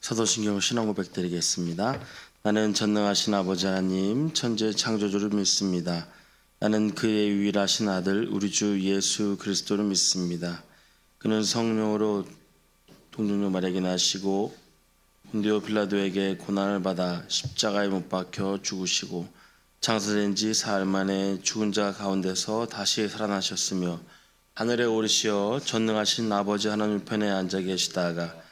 사도신경 신앙 고백 드리겠습니다. 나는 전능하신 아버지 하나님 천지의 창조주를 믿습니다. 나는 그의 유일하신 아들 우리 주 예수 그리스도를 믿습니다. 그는 성령으로 동정녀 마리아에게 나시고 본디오 빌라도에게 고난을 받아 십자가에 못 박혀 죽으시고 장사된 지 사흘 만에 죽은 자 가운데서 다시 살아나셨으며 하늘에 오르시어 전능하신 아버지 하나님 편에 앉아 계시다가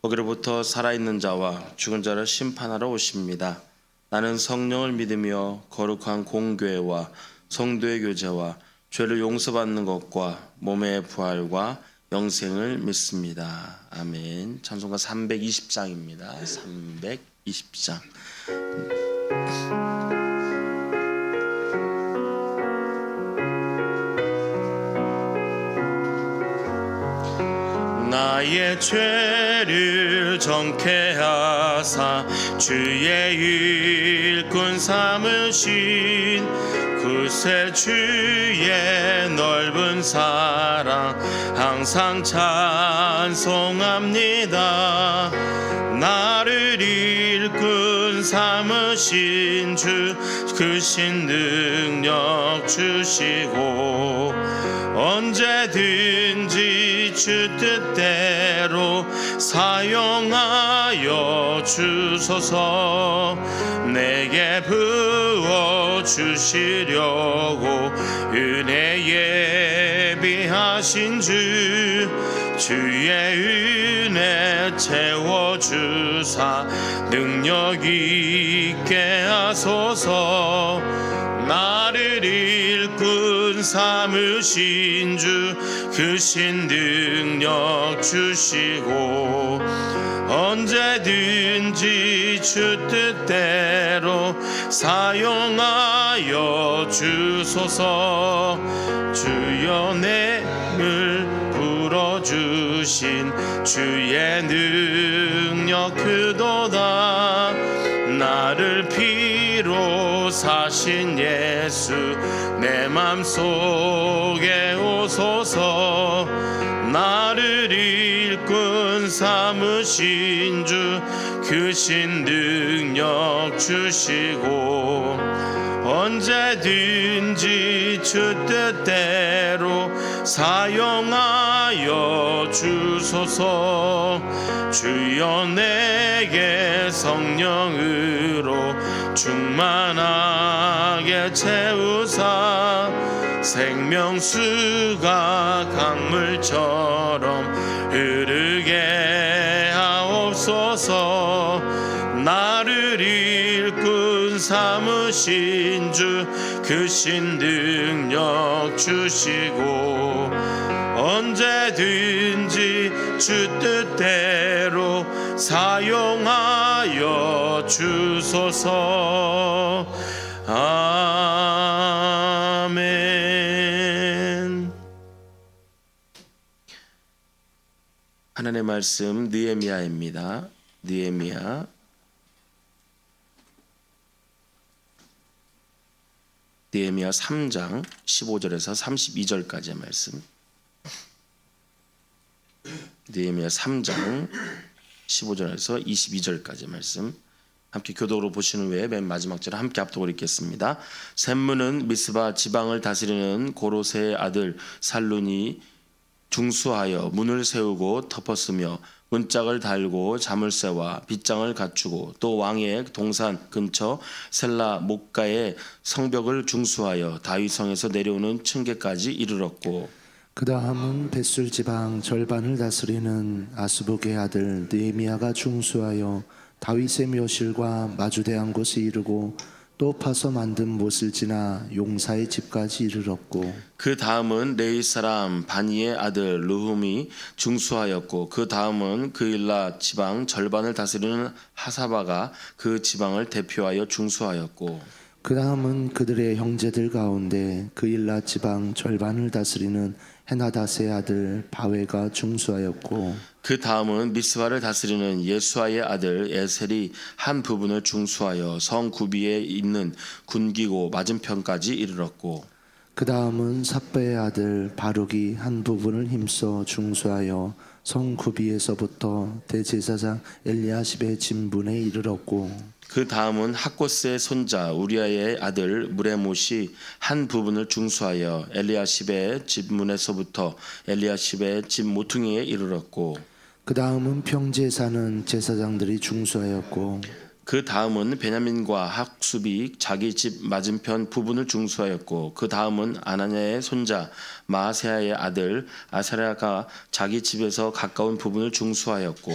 거기로부터 살아있는 자와 죽은 자를 심판하러 오십니다. 나는 성령을 믿으며 거룩한 공교회와 성도의 교제와 죄를 용서받는 것과 몸의 부활과 영생을 믿습니다. 아멘. 찬송가 320장입니다. 320장. 나의 죄를 정케 하사 주의 일꾼 삼으신 그새 주의 넓은 사랑 항상 찬송합니다. 나를 일꾼 삼으신 주 크신 능력 주시고 언제든지 주 뜻대로 사용하여 주소서. 내게 부어 주시려고 은혜 예비하신 주의 은혜 채워주사 능력 있게 하소서. 나를 일꾼 삼으신 주 크신 능력 주시고 언제든지 주 뜻대로 사용하여 주소서. 주여 내를 불어주신 주의 능력 크도다. 나를 피로 사신 예수 내 맘속에 오소서. 나를 일꾼 삼으신 주 크신 능력 주시고 언제든지 주 뜻대로 사용하여 주소서. 주여 내게 성령으로 충만하게 채우사 생명수가 강물처럼 흐르게 하옵소서. 나를 일꾼 삼으신 주 크신 능력 주시고 언제든지 주 뜻대로 사용하여 주소서. 아멘. 하나님의 말씀 느헤미야입니다. 느헤미야 3장 15절에서 32절까지의 말씀. 느헤미야 3장 15절에서 22절까지의 말씀. 함께 교독으로 보시는 후에 맨 마지막 절을 함께 합독으로 읽겠습니다. 샘문은 미스바 지방을 다스리는 고로세의 아들 살룬이 중수하여 문을 세우고 덮었으며 문짝을 달고 자물쇠와 빗장을 갖추고 또 왕의 동산 근처 셀라 목가의 성벽을 중수하여 다윗성에서 내려오는 층계까지 이르렀고 그 다음은 벳술 지방 절반을 다스리는 아스북의 아들 느헤미야가 중수하여 다윗의 묘실과 마주대한 곳에 이르고 또 파서 만든 못을 지나 용사의 집까지 이르렀고 그 다음은 레위 사람 바니의 아들 르훔이 중수하였고 그 다음은 그일라 지방 절반을 다스리는 하사바가 그 지방을 대표하여 중수하였고 그 다음은 그들의 형제들 가운데 그일라 지방 절반을 다스리는 헤나닷의 아들 바웨가 중수하였고 그 다음은 미스바를 다스리는 예수아의 아들 에셀이 한 부분을 중수하여 성 구비에 있는 군기고 맞은편까지 이르렀고 그 다음은 삽베의 아들 바룩이 한 부분을 힘써 중수하여 성구비에서부터 대제사장 엘리야십의 진분에 이르렀고 그 다음은 학고스의 손자 우리아의 아들 무레못이 한 부분을 중수하여 엘리야십의 집문에서부터 엘리야십의 집 모퉁이에 이르렀고 그 다음은 평지에 사는 제사장들이 중수하였고 그 다음은 베냐민과 학수비 자기 집 맞은편 부분을 중수하였고 그 다음은 아나냐의 손자 마아세야의 아들 아사랴가 자기 집에서 가까운 부분을 중수하였고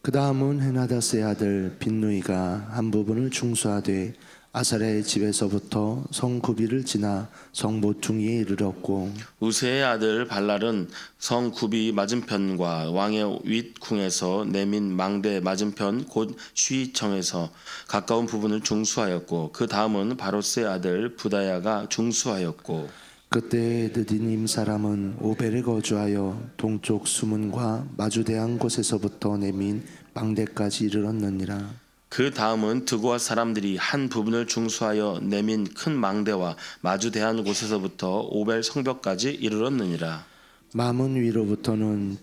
그 다음은 헤나다스의 아들 빈누이가 한 부분을 중수하되 아사랴의 집에서부터 성구비를 지나 성모퉁이에 이르렀고 우세의 아들 발랄은 성 구비 맞은편과 왕의 윗궁에서 내민 망대 맞은편 곧 쉬청에서 가까운 부분을 중수하였고 그 다음은 바로스의 아들 부다야가 중수하였고 그때 느디님 사람은 오벨에 거주하여 동쪽 수문과 마주대한 곳에서부터 내민 망대까지 이르렀느니라. 그 다음은 드고아 사람들이 한 부분을 중수하여 내민 큰 망대와 마주대한 곳에서부터 오벨 성벽까지 이르렀느니라. 마문 위로부터는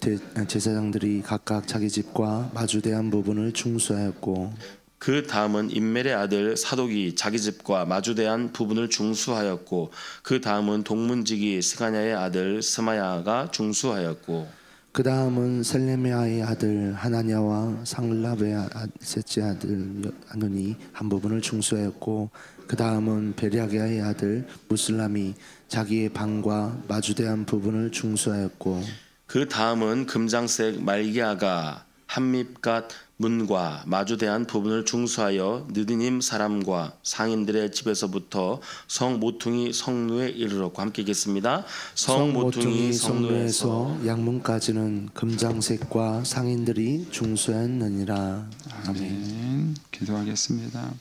제사장들이 각각 자기 집과 마주대한 부분을 중수하였고 그 다음은 임멜의 아들 사독이 자기 집과 마주대한 부분을 중수하였고 그 다음은 동문지기 스가냐의 아들 스마야가 중수하였고 그 다음은 셀레메아의 아들 하나냐와 상랍의 셋째 아들 아논이 한 부분을 중수하였고 그 다음은 베랴게아의 아들 무슬람이 자기의 방과 마주대한 부분을 중수하였고 그 다음은 금장색 말기야가 한밉갓 문과 마주대한 부분을 중수하여 느디님 사람과 상인들의 집에서부터 성 모퉁이 성루에 이르렀고 함께 읽겠습니다. 성 모퉁이 성루에서 양문까지는 금장색과 상인들이 중수했느니라. 아멘. 기도하겠습니다.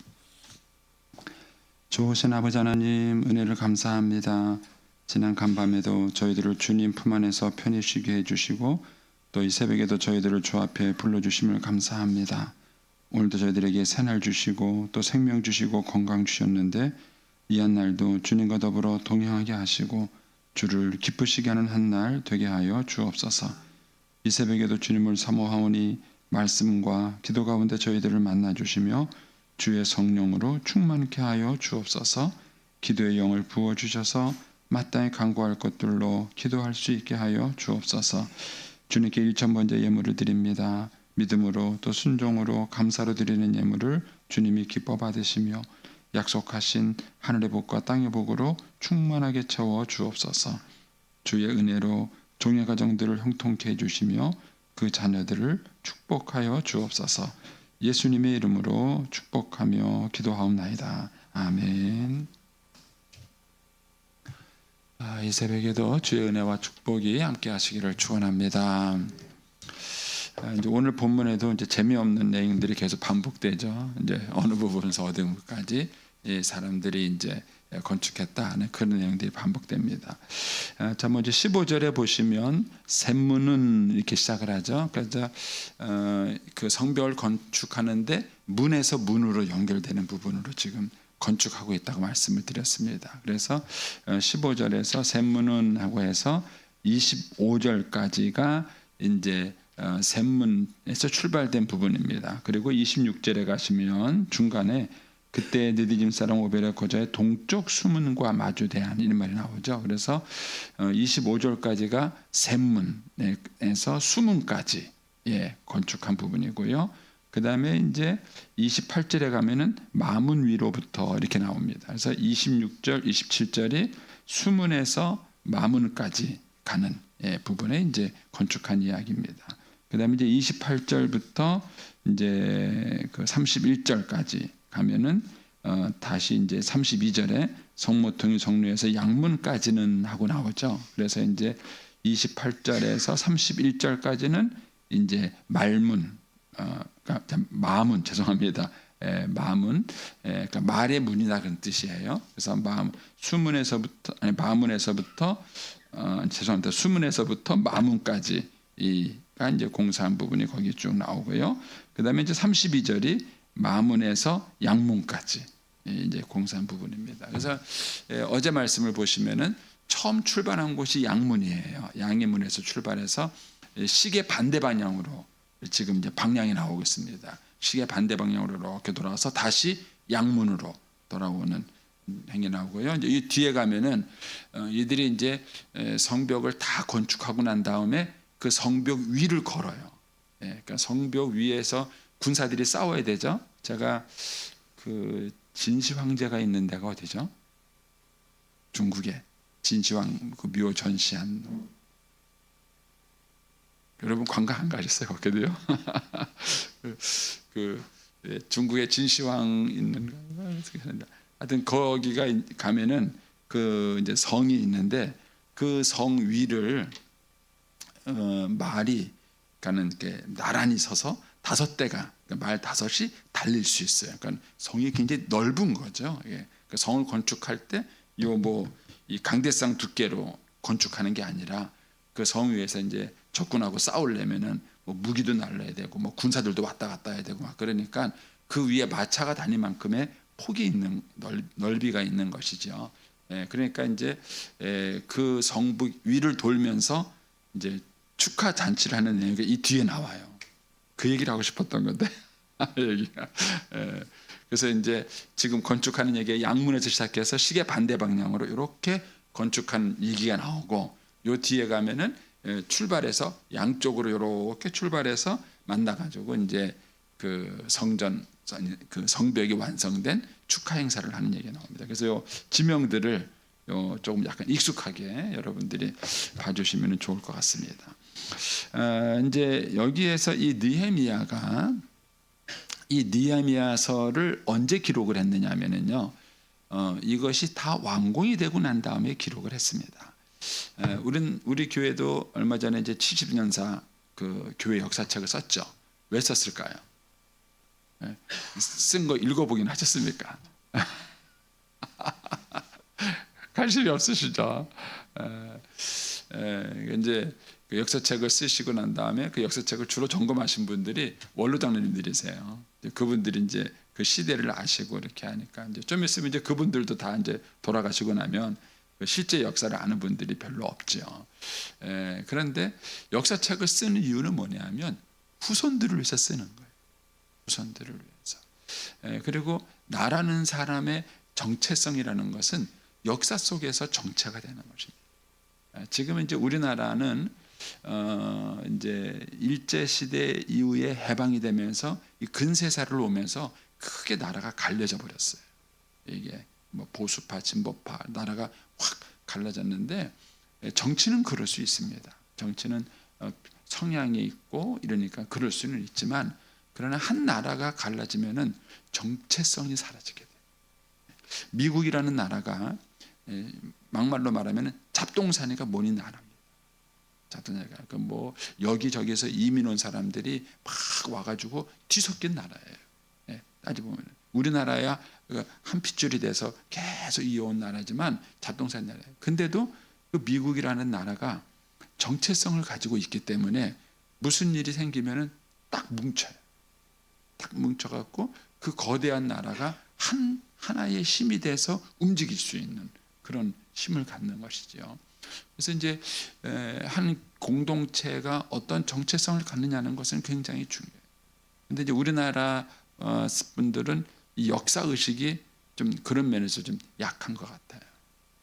좋으신 아버지 하나님 은혜를 감사합니다. 지난 간밤에도 저희들을 주님 품 안에서 편히 쉬게 해주시고 또 이 새벽에도 저희들을 주 앞에 불러주심을 감사합니다. 오늘도 저희들에게 새날 주시고 또 생명 주시고 건강 주셨는데 이 한 날도 주님과 더불어 동행하게 하시고 주를 기쁘시게 하는 한 날 되게 하여 주옵소서. 이 새벽에도 주님을 사모하오니 말씀과 기도 가운데 저희들을 만나 주시며 주의 성령으로 충만케 하여 주옵소서. 기도의 영을 부어 주셔서 마땅히 간구할 것들로 기도할 수 있게 하여 주옵소서. 주님께 1,000번째 예물을 드립니다. 믿음으로 또 순종으로 감사로 드리는 예물을 주님이 기뻐 받으시며 약속하신 하늘의 복과 땅의 복으로 충만하게 채워 주옵소서. 주의 은혜로 종의 가정들을 형통케 해주시며 그 자녀들을 축복하여 주옵소서. 예수님의 이름으로 축복하며 기도하옵나이다. 아멘. 이 새벽에도 주의 은혜와 축복이 함께 하시기를 축원합니다. 이제 오늘 본문에도 이제 재미없는 내용들이 계속 반복되죠. 이제 어느 부분에서 어느 부분까지 사람들이 이제 건축했다 하는 그런 내용들이 반복됩니다. 자, 먼저 15절에 보시면 샘문은 이렇게 시작을 하죠. 그래서 그 성벽을 건축하는데 문에서 문으로 연결되는 부분으로 지금 건축하고 있다고 말씀을 드렸습니다. 그래서 15절에서 샘문은 하고 해서 25절까지가 이제 샘문에서 출발된 부분입니다. 그리고 26절에 가시면 중간에 그때 느디짐 사람 오벨의 거자의 동쪽 수문과 마주대한 이런 말이 나오죠. 그래서 25절까지가 샘문에서 수문까지 건축한 부분이고요. 그 다음에 이제 28절에 가면은 마문 위로부터 이렇게 나옵니다. 그래서 26절, 27절이 수문에서 마문까지 가는 부분에 이제 건축한 이야기입니다. 그 다음에 이제 28절부터 이제 그 31절까지 가면은 다시 이제 32절에 성모퉁이 성루에서 양문까지는 하고 나오죠. 그래서 이제 28절에서 31절까지는 이제 말문, 마문 죄송합니다. 마문, 그러니까 말의 문이다 그런 뜻이에요. 그래서 수문에서부터 아니 마문에서부터 죄송합니다. 수문에서부터 마문까지 이가 이제 공사한 부분이 거기 쭉 나오고요. 그다음에 이제 32절이 마문에서 양문까지 이제 공사한 부분입니다. 그래서 어제 말씀을 보시면은 처음 출발한 곳이 양문이에요. 양의 문에서 출발해서 시계 반대 방향으로 지금 이제 방향이 나오고 있습니다. 시계 반대 방향으로 이렇게 돌아와서 다시 양문으로 돌아오는 행위 나오고요. 이제 이 뒤에 가면은 이들이 이제 성벽을 다 건축하고 난 다음에 그 성벽 위를 걸어요. 그러니까 성벽 위에서 군사들이 싸워야 되죠. 제가 그 진시 황제가 있는 데가 어디죠? 중국에 진시황 그 묘 전시한. 여러분 관광 안 가셨어요? 거기도요? 중국에 진시황 있는 하여튼 거기가 가면은 그 이제 성이 있는데 그 성 위를 말이 가는 게 나란히 서서 5대가 말 5이 달릴 수 있어요. 그러니까 성이 굉장히 넓은 거죠. 그 성을 건축할 때 이 강대상 두께로 건축하는 게 아니라 그 성 위에서 이제 적군하고 싸우려면은 뭐 무기도 날라야 되고 뭐 군사들도 왔다 갔다 해야 되고 막 그러니까 그 위에 마차가 다닐 만큼의 폭이 있는 넓이가 있는 것이죠. 그러니까 이제 그 성북 위를 돌면서 이제 축하 잔치를 하는 내용이 이 뒤에 나와요. 그 얘기를 하고 싶었던 건데 얘기가. 그래서 이제 지금 건축하는 얘기가 양문에서 시작해서 시계 반대 방향으로 이렇게 건축한 얘기가 나오고 요 뒤에 가면은 출발해서 양쪽으로 이렇게 출발해서 만나가지고 이제 그 성전 그 성벽이 완성된 축하 행사를 하는 얘기가 나옵니다. 그래서 요 지명들을 조금 약간 익숙하게 여러분들이 봐주시면 좋을 것 같습니다. 이제 여기에서 이 느헤미야서를 언제 기록을 했느냐면요, 이것이 다 완공이 되고 난 다음에 기록을 했습니다. 우리 교회도 얼마 전에 이제 70년사 그 교회 역사책을 썼죠. 왜 썼을까요? 쓴 거 읽어보긴 하셨습니까? 관심이 없으시죠? 이제 그 역사책을 쓰시고 난 다음에 그 역사책을 주로 점검하신 분들이 원로 장로님들이세요. 그분들이 이제 그 시대를 아시고 이렇게 하니까 이제 좀 있으면 이제 그분들도 다 이제 돌아가시고 나면 실제 역사를 아는 분들이 별로 없죠. 그런데 역사책을 쓰는 이유는 뭐냐면 후손들을 위해서 쓰는 거예요. 후손들을 위해서. 그리고 나라는 사람의 정체성이라는 것은 역사 속에서 정체가 되는 것입니다. 지금 이제 우리나라는 이제 일제 시대 이후에 해방이 되면서 이 근세사를 오면서 크게 나라가 갈려져 버렸어요. 이게 뭐 보수파, 진보파 나라가 확 갈라졌는데 정치는 그럴 수 있습니다. 정치는 성향이 있고 이러니까 그럴 수는 있지만 그러나 한 나라가 갈라지면은 정체성이 사라지게 돼요. 미국이라는 나라가 막말로 말하면 잡동사니가 모인 나라입니다. 잡동사니가 그러니까 뭐 여기저기서 이민 온 사람들이 막 와가지고 뒤섞인 나라예요. 따지보면 우리나라야 한 핏줄이 돼서 계속 이어온 나라지만 잡동사니 나라예요. 근데도 그 미국이라는 나라가 정체성을 가지고 있기 때문에 무슨 일이 생기면은 딱 뭉쳐요. 딱 뭉쳐갖고 그 거대한 나라가 하나의 힘이 돼서 움직일 수 있는 그런 힘을 갖는 것이죠. 그래서 이제 한 공동체가 어떤 정체성을 갖느냐는 것은 굉장히 중요해요. 근데 이제 우리나라 분들은 이 역사 의식이 좀 그런 면에서 좀 약한 것 같아요.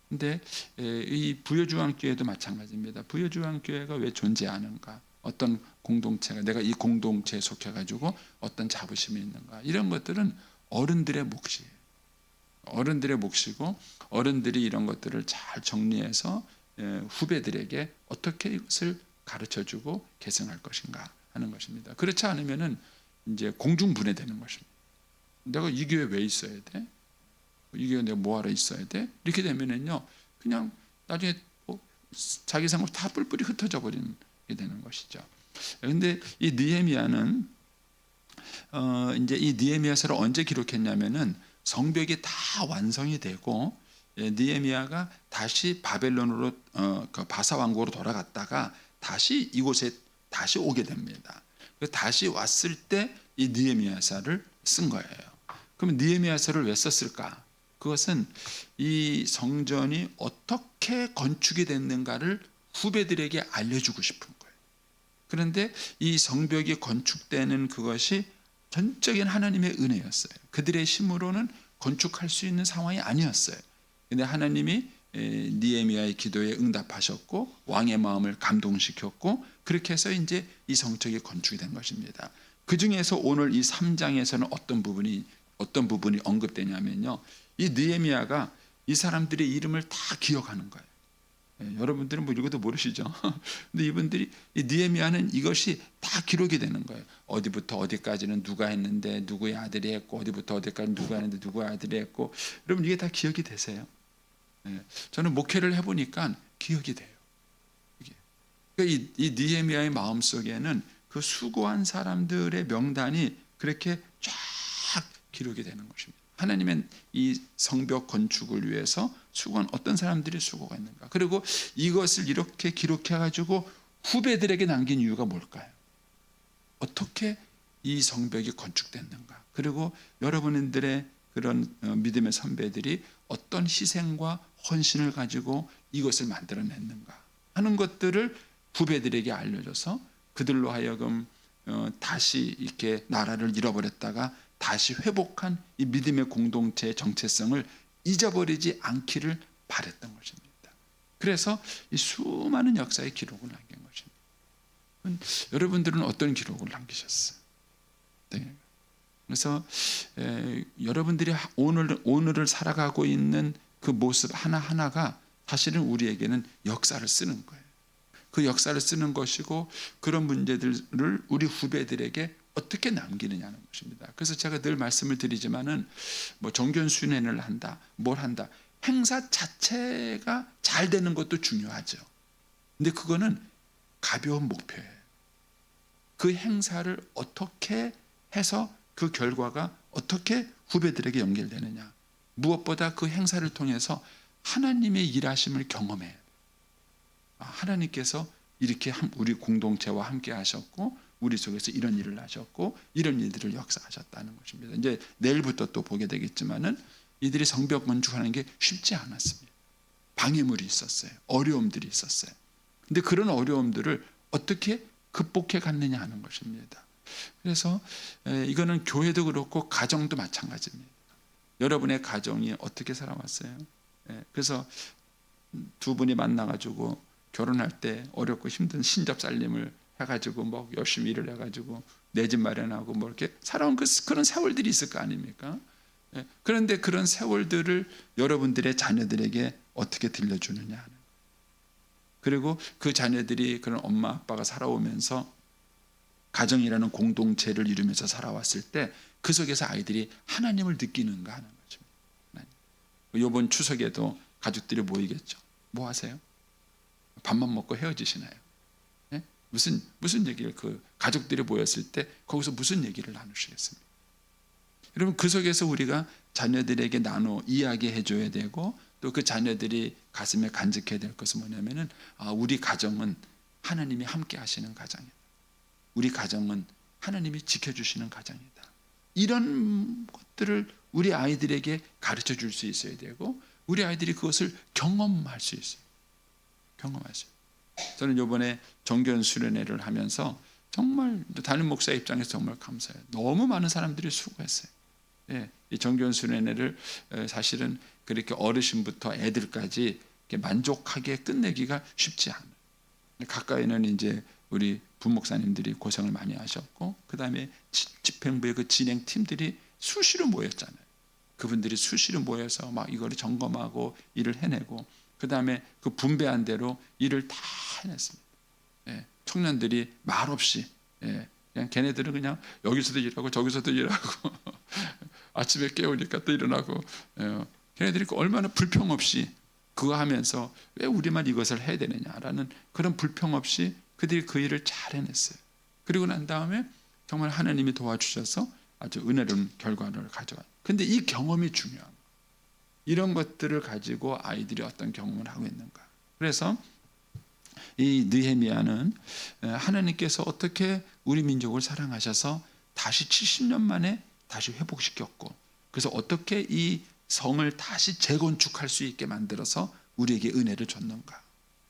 근데 이 부여주안교회도 마찬가지입니다. 부여주안교회가 왜 존재하는가? 어떤 공동체가 내가 이 공동체에 속해가지고 어떤 자부심이 있는가? 이런 것들은 어른들의 몫이에요. 어른들의 몫이고 어른들이 이런 것들을 잘 정리해서 후배들에게 어떻게 이것을 가르쳐주고 계승할 것인가 하는 것입니다. 그렇지 않으면은 이제 공중분해되는 것입니다. 내가 이 교회 왜 있어야 돼? 이 교회 내가 뭐하러 있어야 돼? 이렇게 되면은요, 그냥 나중에 자기 생각 다 뿔뿔이 흩어져 버리게 되는 것이죠. 그런데 이 느헤미야는 이제 이 느헤미야서를 언제 기록했냐면은 성벽이 다 완성이 되고 느헤미야가 다시 바벨론으로 그 바사 왕국으로 돌아갔다가 다시 이곳에 다시 오게 됩니다. 다시 왔을 때 이 느헤미야서를 쓴 거예요. 그러면 느헤미야서를 왜 썼을까? 그것은 이 성전이 어떻게 건축이 됐는가를 후배들에게 알려주고 싶은 거예요. 그런데 이 성벽이 건축되는 그것이 전적인 하나님의 은혜였어요. 그들의 힘으로는 건축할 수 있는 상황이 아니었어요. 근데 하나님이 느헤미야의 기도에 응답하셨고 왕의 마음을 감동시켰고 그렇게 해서 이제 이 성벽이 건축이 된 것입니다. 그 중에서 오늘 이 3장에서는 어떤 부분이 언급되냐면요. 이 느헤미야가 이 사람들의 이름을 다 기억하는 거예요. 여러분들은 뭐 읽어도 모르시죠. 근데 이분들이 이 느헤미야는 이것이 다 기록이 되는 거예요. 어디부터 어디까지는 누가 했는데 누구의 아들이 했고 어디부터 어디까지 누가 했는데 누구의 아들이 했고 여러분 이게 다 기억이 되세요? 저는 목회를 해보니까 기억이 돼요. 이게. 그러니까 이 느헤미야의 마음속에는 그 수고한 사람들의 명단이 그렇게 쫙 기록이 되는 것입니다. 하나님의 이 성벽 건축을 위해서 수고한 어떤 사람들이 수고가 있는가. 그리고 이것을 이렇게 기록해가지고 후배들에게 남긴 이유가 뭘까요? 어떻게 이 성벽이 건축됐는가. 그리고 여러분들의 그런 믿음의 선배들이 어떤 희생과 헌신을 가지고 이것을 만들어냈는가 하는 것들을 후배들에게 알려줘서 그들로 하여금 다시 이렇게 나라를 잃어버렸다가 다시 회복한 이 믿음의 공동체의 정체성을 잊어버리지 않기를 바랬던 것입니다. 그래서 이 수많은 역사의 기록을 남긴 것입니다. 여러분들은 어떤 기록을 남기셨어요? 네. 그래서 여러분들이 오늘을 살아가고 있는 그 모습 하나하나가 사실은 우리에게는 역사를 쓰는 거예요. 그 역사를 쓰는 것이고 그런 문제들을 우리 후배들에게 어떻게 남기느냐는 것입니다. 그래서 제가 늘 말씀을 드리지만은 뭐 정견순회를 한다, 뭘 한다. 행사 자체가 잘 되는 것도 중요하죠. 근데 그거는 가벼운 목표예요. 그 행사를 어떻게 해서 그 결과가 어떻게 후배들에게 연결되느냐. 무엇보다 그 행사를 통해서 하나님의 일하심을 경험해야 돼요. 하나님께서 이렇게 우리 공동체와 함께 하셨고 우리 속에서 이런 일을 하셨고 이런 일들을 역사하셨다는 것입니다. 이제 내일부터 또 보게 되겠지만은 이들이 성벽 건축하는 게 쉽지 않았습니다. 방해물이 있었어요. 어려움들이 있었어요. 근데 그런 어려움들을 어떻게 극복해 갔느냐 하는 것입니다. 그래서 이거는 교회도 그렇고 가정도 마찬가지입니다. 여러분의 가정이 어떻게 살아왔어요? 그래서 두 분이 만나가지고 결혼할 때 어렵고 힘든 신접 살림을 해가지고 뭐 열심히 일을 해가지고 내 집 마련하고 뭐 이렇게 살아온 그런 세월들이 있을 거 아닙니까? 그런데 그런 세월들을 여러분들의 자녀들에게 어떻게 들려주느냐 하는. 그리고 그 자녀들이 그런 엄마 아빠가 살아오면서 가정이라는 공동체를 이루면서 살아왔을 때 그 속에서 아이들이 하나님을 느끼는가 하는 것입니다. 이번 추석에도 가족들이 모이겠죠. 뭐 하세요? 밥만 먹고 헤어지시나요? 네? 무슨 얘기를 그 가족들이 모였을 때 거기서 무슨 얘기를 나누시겠습니까? 여러분 그 속에서 우리가 자녀들에게 나눠 이야기해 줘야 되고 또 그 자녀들이 가슴에 간직해야 될 것은 뭐냐면은 우리 가정은 하나님이 함께 하시는 가정이다. 우리 가정은 하나님이 지켜주시는 가정이다. 이런 것들을 우리 아이들에게 가르쳐 줄 수 있어야 되고 우리 아이들이 그것을 경험할 수 있어요. 경험할 수 있어요. 저는 이번에 정견 수련회를 하면서 정말 담임 목사 입장에서 정말 감사해요. 너무 많은 사람들이 수고했어요. 이 정견 수련회를 사실은 그렇게 어르신부터 애들까지 만족하게 끝내기가 쉽지 않아요. 가까이는 이제 우리 부목사님들이 고생을 많이 하셨고 그 다음에 집행부의 그 진행팀들이 수시로 모였잖아요. 그분들이 수시로 모여서 막 이거를 점검하고 일을 해내고 그 다음에 그 분배한 대로 일을 다 해냈습니다. 청년들이 말없이 그냥 걔네들은 그냥 여기서도 일하고 저기서도 일하고 아침에 깨우니까 또 일어나고 걔네들이 얼마나 불평 없이 그거 하면서 왜 우리만 이것을 해야 되느냐라는 그런 불평 없이 그들이 그 일을 잘 해냈어요. 그리고 난 다음에 정말 하나님이 도와주셔서 아주 은혜로운 결과를 가져와요. 근데 이 경험이 중요한 거예요. 이런 것들을 가지고 아이들이 어떤 경험을 하고 있는가. 그래서 이 느헤미야는 하나님께서 어떻게 우리 민족을 사랑하셔서 다시 70년 만에 다시 회복시켰고 그래서 어떻게 이 성을 다시 재건축할 수 있게 만들어서 우리에게 은혜를 줬는가.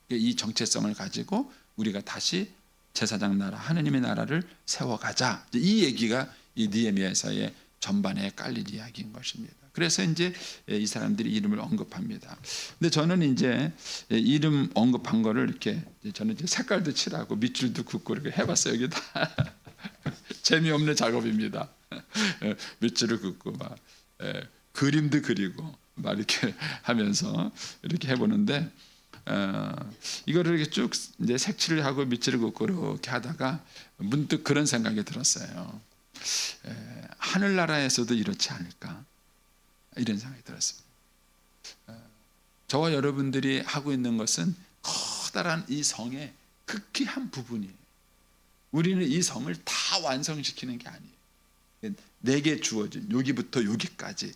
이 정체성을 가지고 우리가 다시 제사장 나라, 하느님의 나라를 세워가자. 이 얘기가 이 느헤미야서의 전반에 깔린 이야기인 것입니다. 그래서 이제 이 사람들이 이름을 언급합니다. 근데 저는 이제 이름 언급한 거를 이렇게 저는 이제 색깔도 칠하고 밑줄도 긋고 이렇게 해봤어요. 여기 다 재미없는 작업입니다. 밑줄을 긋고 막 그림도 그리고 막 이렇게 하면서 이렇게 해보는데 이거를 이렇게 쭉 이제 색칠을 하고 밑줄을 긋고 이렇게 하다가 문득 그런 생각이 들었어요. 하늘나라에서도 이렇지 않을까 이런 생각이 들었습니다. 저와 여러분들이 하고 있는 것은 커다란 이 성의 극히 한 부분이에요. 우리는 이 성을 다 완성시키는 게 아니에요. 내게 주어진 여기부터 여기까지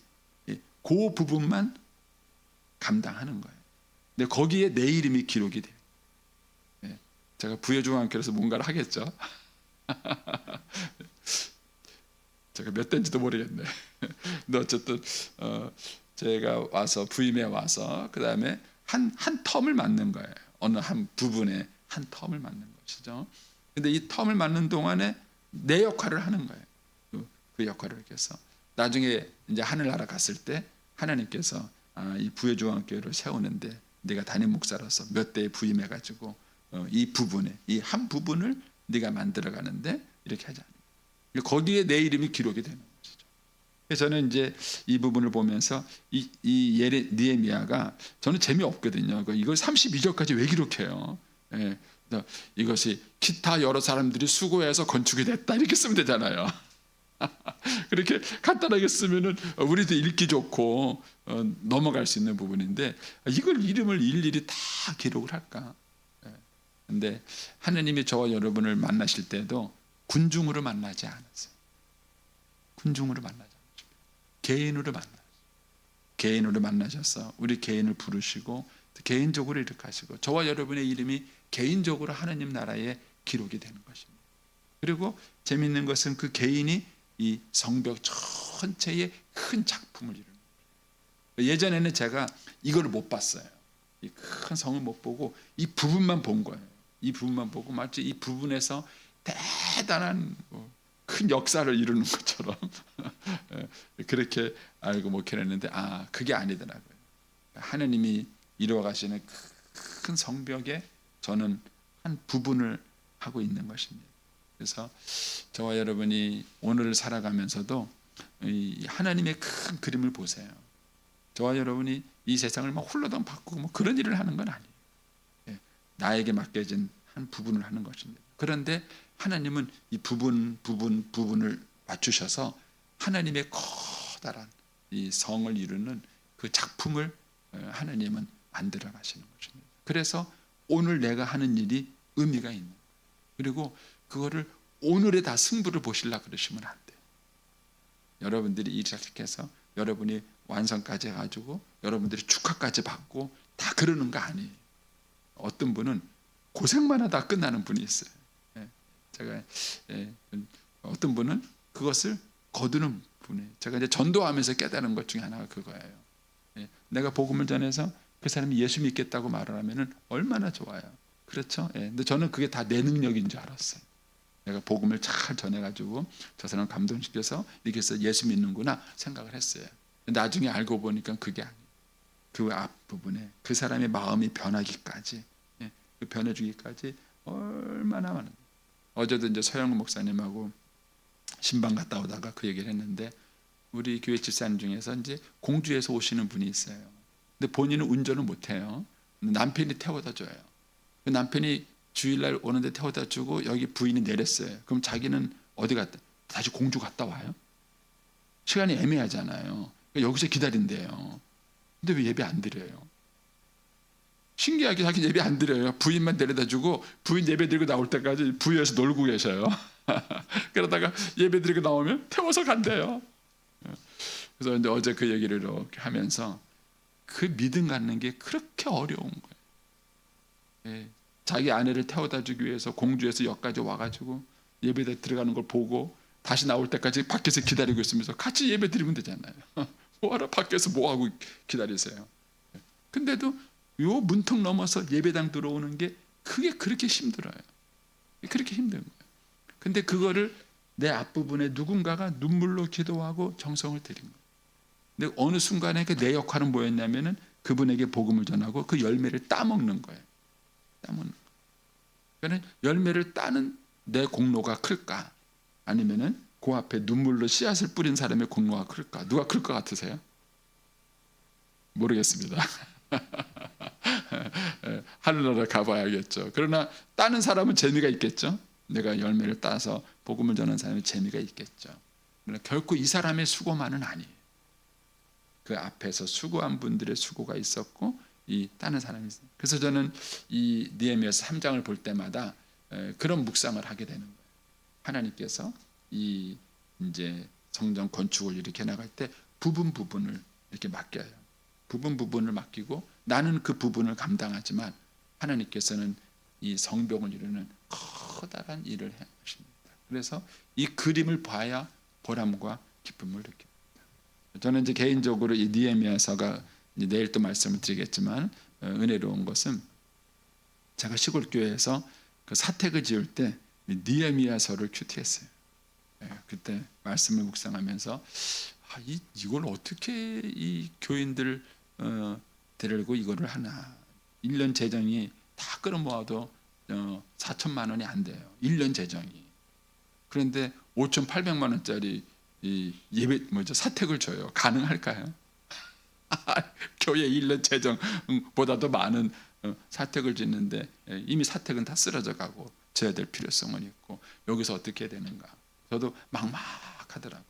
그 부분만 감당하는 거예요. 근데 거기에 내 이름이 기록이 돼요. 제가 부여중앙교회에서 뭔가를 하겠죠. 제가 몇 대인지도 모르겠네. 근데 어쨌든 제가 와서 부임해 와서 그 다음에 한 텀을 맞는 거예요. 어느 한 부분에 한 텀을 맞는 것이죠. 근데 이 텀을 맞는 동안에 내 역할을 하는 거예요. 그 역할을 이렇게 해서 나중에 이제 하늘나라 갔을 때 하나님께서 이 부여중앙교회를 세우는데 네가 담임 목사로서 몇 대에 부임해가지고 이 부분에 이 한 부분을 네가 만들어가는데 이렇게 하자. 거기에 내 이름이 기록이 되는 것이죠. 그래서 저는 이제 이 부분을 보면서 이 느헤미야가 저는 재미없거든요. 이걸 32절까지 왜 기록해요? 이것이 기타 여러 사람들이 수고해서 건축이 됐다 이렇게 쓰면 되잖아요. 그렇게 간단하게 쓰면은 우리도 읽기 좋고 넘어갈 수 있는 부분인데 이걸 이름을 일일이 다 기록을 할까? 근데 하느님이 저와 여러분을 만나실 때도 군중으로 만나지 않았어요. 군중으로 만나지 않았어요. 개인으로 만나셨어요. 개인으로 만나셔서 우리 개인을 부르시고 개인적으로 이렇게 하시고 저와 여러분의 이름이 개인적으로 하느님 나라에 기록이 되는 것입니다. 그리고 재미있는 것은 그 개인이 이 성벽 전체의 큰 작품을 이루는 거예요. 예전에는 제가 이걸 못 봤어요. 이 큰 성을 못 보고 이 부분만 본 거예요. 이 부분만 보고 마치 이 부분에서 대단한 큰 역사를 이루는 것처럼 그렇게 알고 목회를 했는데 그게 아니더라고요. 하느님이 이루어 가시는 큰 성벽에 저는 한 부분을 하고 있는 것입니다. 그래서 저와 여러분이 오늘을 살아가면서도 이 하나님의 큰 그림을 보세요. 저와 여러분이 이 세상을 막 홀라당 바꾸고 뭐 그런 일을 하는 건 아니에요. 나에게 맡겨진 한 부분을 하는 것입니다. 그런데 하나님은 이 부분을 맞추셔서 하나님의 커다란 이 성을 이루는 그 작품을 하나님은 만들어 가시는 것입니다. 그래서 오늘 내가 하는 일이 의미가 있는 거예요. 그리고 그거를 오늘에 다 승부를 보시려고 그러시면 안 돼요. 여러분들이 일 시작해서 여러분이 완성까지 해가지고 여러분들이 축하까지 받고 다 그러는 거 아니에요. 어떤 분은 고생만 하다 끝나는 분이 있어요. 제가 어떤 분은 그것을 거두는 분이에요. 제가 이제 전도하면서 깨달은 것 중에 하나가 그거예요. 내가 복음을 전해서 그 사람이 예수 믿겠다고 말을 하면은 얼마나 좋아요. 그렇죠? 근데 저는 그게 다 내 능력인 줄 알았어요. 내가 복음을 잘 전해가지고 저 사람 감동시켜서 이렇게 해서 예수 믿는구나 생각을 했어요. 나중에 알고 보니까 그게 아니에요. 그 앞부분에 그 사람의 마음이 변하기까지, 그 변해주기까지 얼마나 많은. 어제도 이제 서영우 목사님하고 신방 갔다 오다가 그 얘기를 했는데 우리 교회 집사님 중에서 이제 공주에서 오시는 분이 있어요. 근데 본인은 운전을 못해요. 남편이 태워다 줘요. 그 남편이 주일날 오는데 태워다 주고 여기 부인이 내렸어요. 그럼 자기는 어디 갔다? 다시 공주 갔다 와요. 시간이 애매하잖아요. 여기서 기다린대요. 근데 왜 예배 안 드려요? 신기하게 자기 예배 안 드려요. 부인만 데려다 주고 부인 예배 드리고 나올 때까지 부여에서 놀고 계셔요. 그러다가 예배 드리고 나오면 태워서 간대요. 그래서 이제 어제 그 얘기를 이렇게 하면서 그 믿음 갖는 게 그렇게 어려운 거예요. 자기 아내를 태워다 주기 위해서 공주에서 역까지 와가지고 예배에 들어가는 걸 보고 다시 나올 때까지 밖에서 기다리고 있으면서 같이 예배 드리면 되잖아요. 뭐하러 밖에서 뭐하고 기다리세요. 근데도 요 문턱 넘어서 예배당 들어오는 게 그게 그렇게 힘들어요. 그렇게 힘든 거예요. 근데 그거를 내 앞부분에 누군가가 눈물로 기도하고 정성을 들인 거예요. 근데 어느 순간에 내 역할은 뭐였냐면은 그분에게 복음을 전하고 그 열매를 따먹는 거예요. 따먹는 거예요. 그러니까 열매를 따는 내 공로가 클까? 아니면은 그 앞에 눈물로 씨앗을 뿌린 사람의 공로가 클까? 누가 클 것 같으세요? 모르겠습니다. 하늘나라 가봐야겠죠. 그러나 따는 사람은 재미가 있겠죠. 내가 열매를 따서 복음을 전하는 사람의 재미가 있겠죠. 그러나 결코 이 사람의 수고만은 아니에요. 그 앞에서 수고한 분들의 수고가 있었고 이 따는 사람이 있어요. 그래서 저는 이 느헤미야서 3장을 볼 때마다 그런 묵상을 하게 되는 거예요. 하나님께서 이 이제 성전 건축을 이렇게 나갈 때 부분을 이렇게 맡겨요. 부분을 맡기고 나는 그 부분을 감당하지만 하나님께서는 이 성벽을 이루는 커다란 일을 해 하십니다. 그래서 이 그림을 봐야 보람과 기쁨을 느낍니다. 저는 이제 개인적으로 이 느헤미야서가 내일 또 말씀을 드리겠지만 은혜로운 것은 제가 시골 교회에서 그 사택을 지을 때 느헤미야서를 큐티했어요. 그때 말씀을 묵상하면서 이걸 어떻게 이 교인들 데리고 이거를 하나. 1년 재정이 다 끌어모아도 4천만 원이 안 돼요. 1년 재정이. 그런데 5,800만 원짜리 이 예배 사택을 줘요. 가능할까요? 교회 1년 재정보다도 많은 사택을 짓는데 이미 사택은 다 쓰러져 가고 져야 될 필요성은 있고 여기서 어떻게 해야 되는가? 저도 막막하더라고요.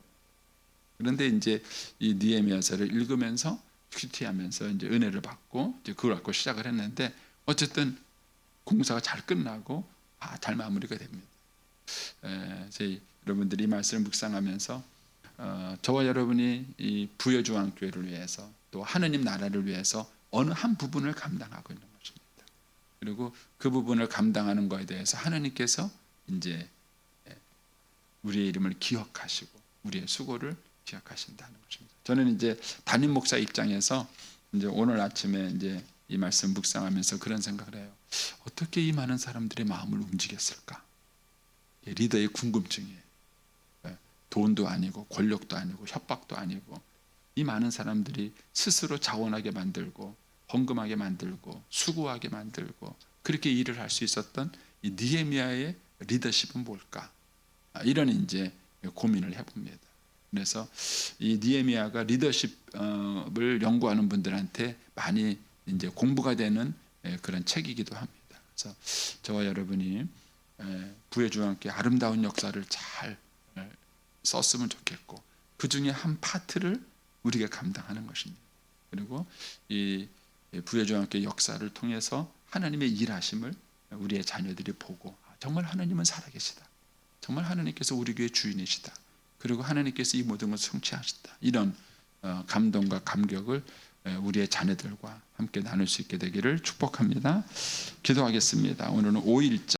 그런데 이제 이 느헤미야서를 읽으면서 큐티하면서 이제 은혜를 받고 이제 그걸 갖고 시작을 했는데 어쨌든 공사가 잘 끝나고 잘 마무리가 됩니다. 저희 여러분들이 이 말씀을 묵상하면서 저와 여러분이 이 부여중앙교회를 위해서 또 하느님 나라를 위해서 어느 한 부분을 감당하고 있는 것입니다. 그리고 그 부분을 감당하는 것에 대해서 하나님께서 이제 우리의 이름을 기억하시고 우리의 수고를 기억하신다는 것입니다. 저는 이제 담임 목사 입장에서 이제 오늘 아침에 이제 이 말씀 묵상하면서 그런 생각을 해요. 어떻게 이 많은 사람들의 마음을 움직였을까? 리더의 궁금증이에요. 돈도 아니고 권력도 아니고 협박도 아니고 이 많은 사람들이 스스로 자원하게 만들고 헌금하게 만들고 수고하게 만들고 그렇게 일을 할 수 있었던 이 느헤미야의 리더십은 뭘까? 이런 이제 고민을 해봅니다. 그래서 이 느헤미야가 리더십을 연구하는 분들한테 많이 이제 공부가 되는 그런 책이기도 합니다. 그래서 저와 여러분이 부여중앙교회 아름다운 역사를 잘 썼으면 좋겠고 그 중에 한 파트를 우리가 감당하는 것입니다. 그리고 이 부여중앙교회 역사를 통해서 하나님의 일하심을 우리의 자녀들이 보고 정말 하나님은 살아계시다. 정말 하나님께서 우리 교회 주인이시다. 그리고 하나님께서 이 모든 것을 성취하시다. 이런 감동과 감격을 우리의 자녀들과 함께 나눌 수 있게 되기를 축복합니다. 기도하겠습니다. 오늘은 5일자